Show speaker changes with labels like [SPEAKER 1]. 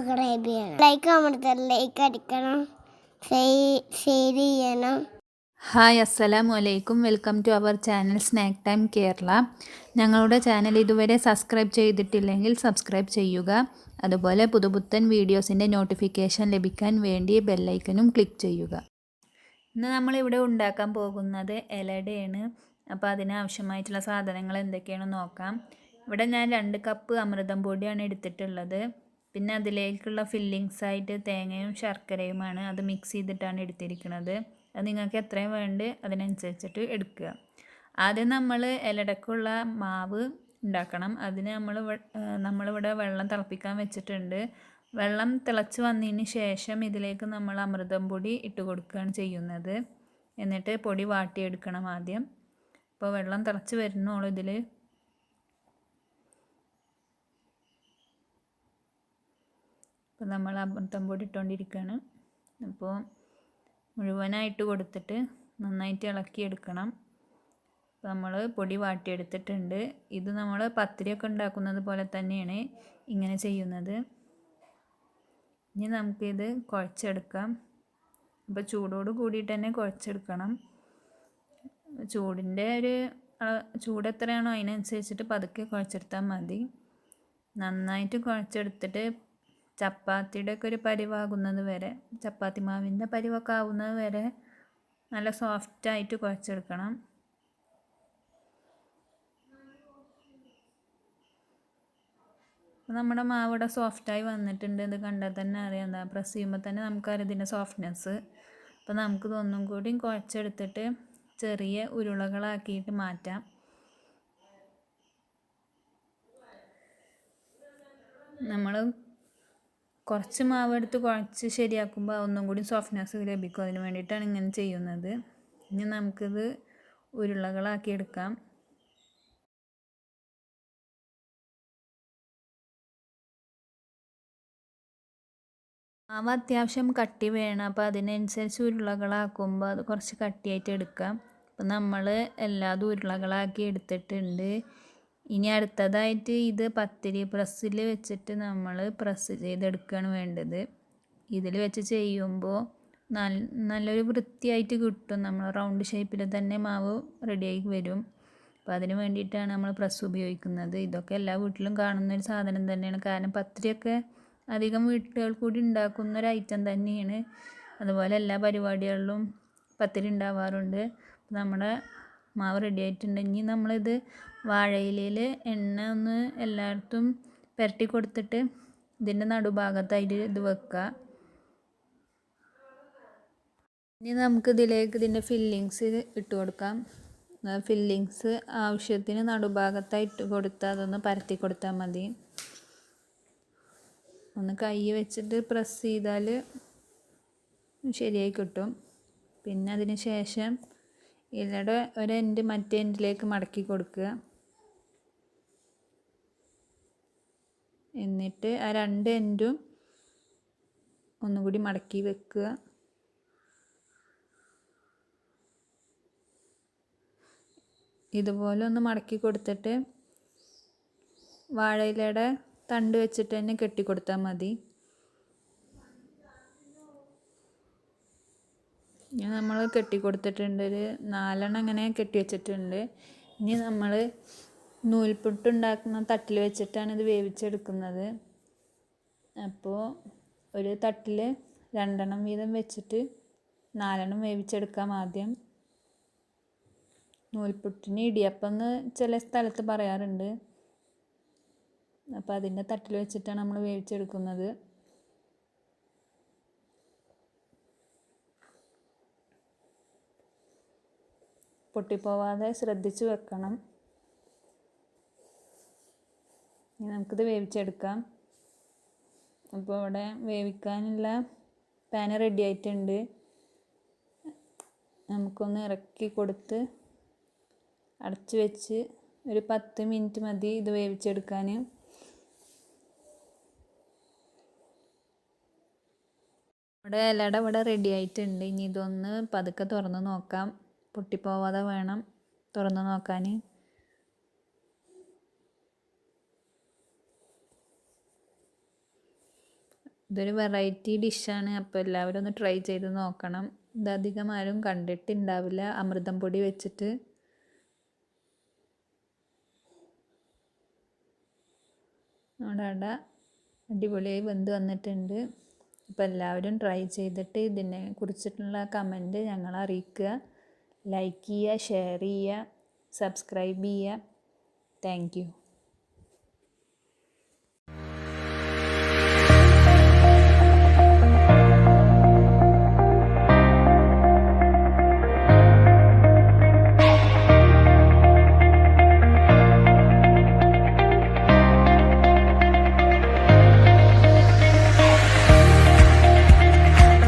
[SPEAKER 1] Subscribe ചെയ്യണം, like അമർത്തണം, like അടിക്കണം, ഷെയർ ചെയ്യണം.
[SPEAKER 2] ഹായ് അസ്സലാമു അലൈക്കും. Welcome to our channel snack time Kerala. ഞങ്ങളുടെ ചാനൽ ഇതുവരെ സബ്സ്ക്രൈബ് ചെയ്തിട്ടില്ലെങ്കിൽ സബ്സ്ക്രൈബ് ചെയ്യുക. അതുപോലെ പുതുപുത്തൻ വീഡിയോസിൻ്റെ നോട്ടിഫിക്കേഷൻ ലഭിക്കാൻ വേണ്ടി ബെല്ലൈക്കനും ക്ലിക്ക് ചെയ്യുക. ഇന്ന് നമ്മളിവിടെ ഉണ്ടാക്കാൻ പോകുന്നത് ഇലടയാണ്. അപ്പോൾ അതിനാവശ്യമായിട്ടുള്ള സാധനങ്ങൾ എന്തൊക്കെയാണെന്ന് നോക്കാം. ഇവിടെ ഞാൻ 2 കപ്പ് അമൃതം പൊടിയാണ് എടുത്തിട്ടുള്ളത്. പിന്നെ അതിലേക്കുള്ള ഫില്ലിങ്സായിട്ട് തേങ്ങയും ശർക്കരയുമാണ്. അത് മിക്സ് ചെയ്തിട്ടാണ് എടുത്തിരിക്കുന്നത്. അത് നിങ്ങൾക്ക് എത്രയും വേണ്ട അതിനനുസരിച്ചിട്ട് എടുക്കുക. ആദ്യം നമ്മൾ ഇലടക്കുള്ള മാവ് ഉണ്ടാക്കണം. അതിന് നമ്മളിവിടെ വെള്ളം തിളപ്പിക്കാൻ വെച്ചിട്ടുണ്ട്. വെള്ളം തിളച്ച് വന്നതിന് ശേഷം ഇതിലേക്ക് നമ്മൾ അമൃതം പൊടി ഇട്ട് കൊടുക്കുകയാണ് ചെയ്യുന്നത്. എന്നിട്ട് പൊടി വാട്ടിയെടുക്കണം ആദ്യം. അപ്പോൾ വെള്ളം തിളച്ച് വരുന്നോളൂ ഇതിൽ. അപ്പോൾ നമ്മൾ അമൃതം പൊടി ഇട്ടുകൊണ്ടിരിക്കുകയാണ്. അപ്പോൾ മുഴുവനായിട്ട് കൊടുത്തിട്ട് നന്നായിട്ട് ഇളക്കിയെടുക്കണം. അപ്പോൾ നമ്മൾ പൊടി വാട്ടിയെടുത്തിട്ടുണ്ട്. ഇത് നമ്മൾ പത്തിരിയൊക്കെ ഉണ്ടാക്കുന്നത് പോലെ തന്നെയാണ് ഇങ്ങനെ ചെയ്യുന്നത്. ഇനി നമുക്കിത് കുഴച്ചെടുക്കാം. അപ്പോൾ ചൂടോട് കൂടിയിട്ട് തന്നെ കുഴച്ചെടുക്കണം. ചൂടിൻ്റെ ചൂട് എത്രയാണോ അതിനനുസരിച്ചിട്ട് പതുക്കെ കുഴച്ചെടുത്താൽ മതി. നന്നായിട്ട് കുഴച്ചെടുത്തിട്ട് ചപ്പാത്തിയുടെ ഒക്കെ ഒരു പരിവാകുന്നത് വരെ, ചപ്പാത്തി മാവിൻ്റെ പരിവൊക്കെ ആവുന്നത് വരെ നല്ല സോഫ്റ്റായിട്ട് കുഴച്ചെടുക്കണം. അപ്പോൾ നമ്മുടെ മാവ് ഇവിടെ സോഫ്റ്റായി വന്നിട്ടുണ്ട്. ഇത് കണ്ടാൽ തന്നെ അറിയാം, എന്താ പ്രസ് ചെയ്യുമ്പോൾ തന്നെ നമുക്കറിയാം ഇതിൻ്റെ സോഫ്റ്റ്നെസ്. അപ്പോൾ നമുക്കിതൊന്നും കൂടി കുഴച്ചെടുത്തിട്ട് ചെറിയ ഉരുളകളാക്കിയിട്ട് മാറ്റാം. നമ്മൾ കുറച്ച് മാവ് എടുത്ത് കുഴച്ച് ശരിയാക്കുമ്പോൾ ഒന്നും കൂടി സോഫ്റ്റ്നെസ് ലഭിക്കും. അതിന് വേണ്ടിയിട്ടാണ് ഇങ്ങനെ ചെയ്യുന്നത്. ഇനി നമുക്കിത് ഉരുളകളാക്കി എടുക്കാം. മാവ് അത്യാവശ്യം കട്ടി വേണം. അപ്പോൾ അതിനനുസരിച്ച് ഉരുളകളാക്കുമ്പോൾ അത് കുറച്ച് കട്ടിയായിട്ട് എടുക്കാം. അപ്പോൾ നമ്മൾ എല്ലാതും ഉരുളകളാക്കി എടുത്തിട്ടുണ്ട്. ഇനി അടുത്തതായിട്ട് ഇത് പത്തിരി പ്രസ്സിൽ വെച്ചിട്ട് നമ്മൾ പ്രസ് ചെയ്തെടുക്കുകയാണ് വേണ്ടത്. ഇതിൽ വെച്ച് ചെയ്യുമ്പോൾ നല്ലൊരു വൃത്തിയായിട്ട് കിട്ടും. നമ്മൾ റൗണ്ട് ഷേപ്പിൽ തന്നെ മാവ് റെഡിയായി വരും. അപ്പോൾ അതിന് വേണ്ടിയിട്ടാണ് നമ്മൾ പ്രസ് ഉപയോഗിക്കുന്നത്. ഇതൊക്കെ എല്ലാ വീട്ടിലും കാണുന്നൊരു സാധനം തന്നെയാണ്. കാരണം പത്തിരിയൊക്കെ അധികം വീട്ടുകൾ കൂടി ഉണ്ടാക്കുന്ന ഒരു ഐറ്റം തന്നെയാണ്. അതുപോലെ എല്ലാ പരിപാടികളിലും പത്തിരി ഉണ്ടാവാറുണ്ട്. നമ്മുടെ മാവ് റെഡി ആയിട്ടുണ്ടെങ്കിൽ നമ്മളിത് വാഴയിലയിൽ എണ്ണ ഒന്ന് എല്ലായിടത്തും പുരട്ടി കൊടുത്തിട്ട് ഇതിൻ്റെ നടുഭാഗത്തായിട്ട് ഇത് വെക്കുക. ഇനി നമുക്ക് ഇതിലേക്ക് ഇതിൻ്റെ ഫില്ലിങ്സ് ഇട്ട് കൊടുക്കാം. ഫില്ലിങ്സ് ആവശ്യത്തിന് നടുഭാഗത്തായി ഇട്ട് കൊടുത്താൽ അതൊന്ന് പരത്തി കൊടുത്താൽ മതി. ഒന്ന് കൈ വെച്ചിട്ട് പ്രസ് ചെയ്താൽ ശരിയായി കിട്ടും. പിന്നെ അതിന് ശേഷം ഇലയുടെ ഒരു എൻഡ് മറ്റേ എൻഡിലേക്ക് മടക്കി കൊടുക്കുക. എന്നിട്ട് ആ 2 എൻഡും ഒന്നുകൂടി മടക്കി വെക്കുക. ഇതുപോലെ ഒന്ന് മടക്കി കൊടുത്തിട്ട് വാഴയിലയുടെ തണ്ട് വെച്ചിട്ട് തന്നെ കെട്ടിക്കൊടുത്താൽ മതി. ഇനി നമ്മൾ കെട്ടിക്കൊടുത്തിട്ടുണ്ട്. ഒരു 4 എണ്ണം അങ്ങനെ കെട്ടി വെച്ചിട്ടുണ്ട്. ഇനി നമ്മൾ നൂൽപുട്ട് ഉണ്ടാക്കുന്ന തട്ടിൽ വെച്ചിട്ടാണ് ഇത് വേവിച്ചെടുക്കുന്നത്. അപ്പോൾ ഒരു തട്ടിൽ 2 എണ്ണം വീതം വെച്ചിട്ട് 4 എണ്ണം വേവിച്ചെടുക്കാം ആദ്യം. നൂൽപുട്ടിന് ഇടിയപ്പം എന്ന് ചില സ്ഥലത്ത് പറയാറുണ്ട്. അപ്പോൾ അതിൻ്റെ തട്ടിൽ വെച്ചിട്ടാണ് നമ്മൾ വേവിച്ചെടുക്കുന്നത്. പൊട്ടിപ്പോവാതെ ശ്രദ്ധിച്ച് വെക്കണം. ഇനി നമുക്കിത് വേവിച്ചെടുക്കാം. അപ്പോൾ ഇവിടെ വേവിക്കാനുള്ള പാന് റെഡി ആയിട്ടുണ്ട്. നമുക്കൊന്ന് ഇറക്കി കൊടുത്ത് അടച്ച് വെച്ച് ഒരു 10 മിനിറ്റ് മതി ഇത് വേവിച്ചെടുക്കാൻ. ഇവിടെ റെഡി ആയിട്ടുണ്ട്. ഇനി ഇതൊന്ന് പതുക്കെ തുറന്ന് നോക്കാം. പൊട്ടിപ്പോവാതെ വേണം തുറന്ന് നോക്കാൻ. ഇതൊരു വെറൈറ്റി ഡിഷാണ്. അപ്പോൾ എല്ലാവരും ഒന്ന് ട്രൈ ചെയ്ത് നോക്കണം. ഇതധികം ആരും കണ്ടിട്ടുണ്ടാവില്ല, അമൃതം പൊടി വെച്ചിട്ട്. നമ്മുടെ അട അടിപൊളിയായി വെന്ത് വന്നിട്ടുണ്ട്. അപ്പോൾ എല്ലാവരും ട്രൈ ചെയ്തിട്ട് ഇതിനെ കുറിച്ചിട്ടുള്ള കമൻറ്റ് ഞങ്ങളെ അറിയിക്കുക. ലൈക്ക് ചെയ്യുക, ഷെയർ ചെയ്യുക, സബ്സ്ക്രൈബ് ചെയ്യുക. Thank you.